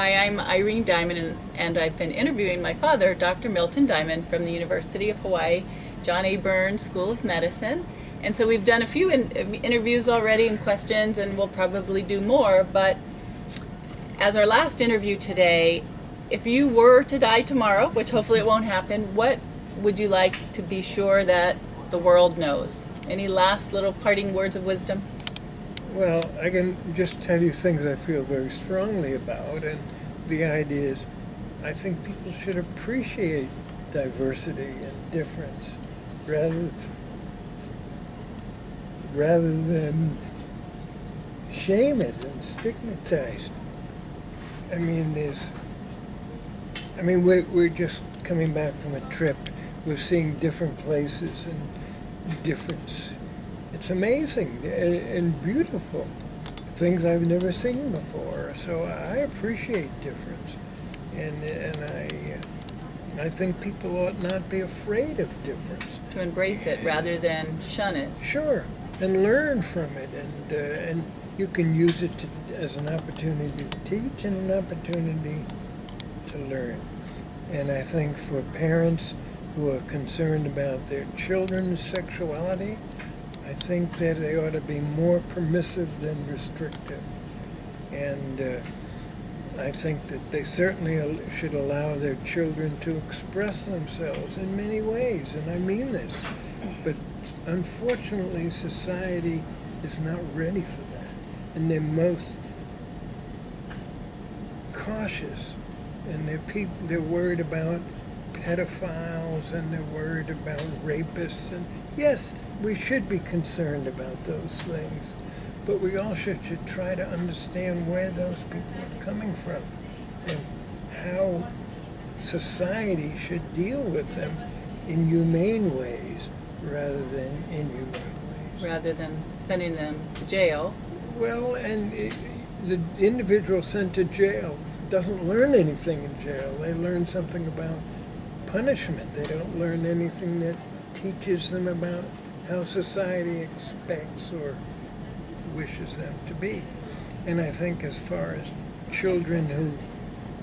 Hi, I'm Irene Diamond, and I've been interviewing my father, Dr. Milton Diamond, from the University of Hawaii, John A. Burns School of Medicine. And so we've done a few interviews already and questions, and we'll probably do more. But as our last interview today, if you were to die tomorrow, which hopefully it won't happen, what would you like to be sure that the world knows? Any last little parting words of wisdom? Well, I can just tell you things I feel very strongly about, and the idea is I think people should appreciate diversity and difference rather than shame it and stigmatize. We're just coming back from a trip. We're seeing different places and difference. It's amazing and beautiful, things I've never seen before. So I appreciate difference, and I think people ought not be afraid of difference. To embrace it rather than shun it. Sure, and learn from it, and you can use it as an opportunity to teach and an opportunity to learn. And I think for parents who are concerned about their children's sexuality, I think that they ought to be more permissive than restrictive. And I think that they certainly should allow their children to express themselves in many ways, and I mean this. But unfortunately, society is not ready for that. And they're most cautious, and they're worried about pedophiles, and they're worried about rapists. And yes, we should be concerned about those things, but we also should try to understand where those people are coming from and how society should deal with them in humane ways rather than inhumane ways. Rather than sending them to jail. Well, and the individual sent to jail doesn't learn anything in jail. They learn something about punishment. They don't learn anything that teaches them about how society expects or wishes them to be. And I think as far as children who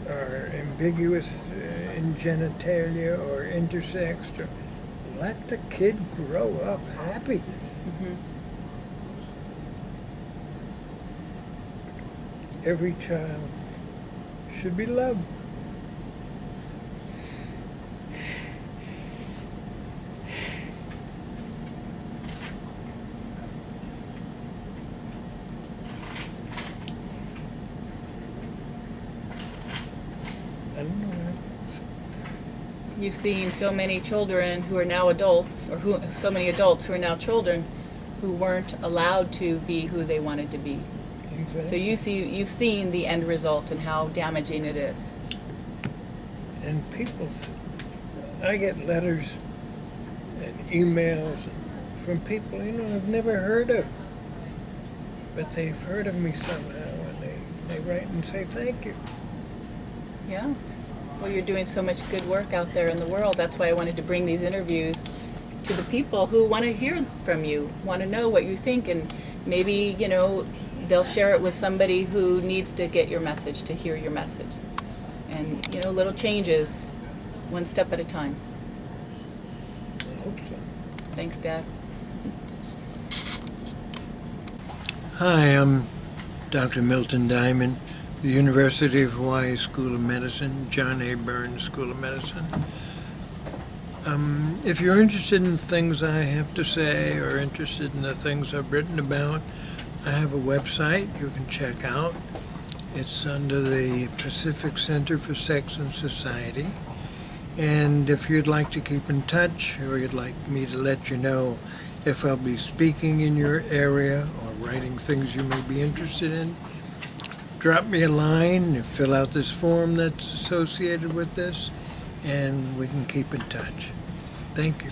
are ambiguous in genitalia or intersexed, let the kid grow up happy. Mm-hmm. Every child should be loved. I don't know. You've seen so many children who are now adults, or so many adults who are now children, who weren't allowed to be who they wanted to be. Exactly. So you've seen the end result and how damaging it is. And I get letters and emails from people, I've never heard of, but they've heard of me somehow, and they write and say thank you. Yeah. Well, you're doing so much good work out there in the world. That's why I wanted to bring these interviews to the people who want to hear from you, want to know what you think, and maybe, they'll share it with somebody who needs to get your message, to hear your message. And, little changes, one step at a time. I hope so. Thanks, Dad. Hi, I'm Dr. Milton Diamond, the University of Hawaii School of Medicine, John A. Burns School of Medicine. If you're interested in things I have to say or interested in the things I've written about, I have a website you can check out. It's under the Pacific Center for Sex and Society. And if you'd like to keep in touch, or you'd like me to let you know if I'll be speaking in your area or writing things you may be interested in, drop me a line, fill out this form that's associated with this, and we can keep in touch. Thank you.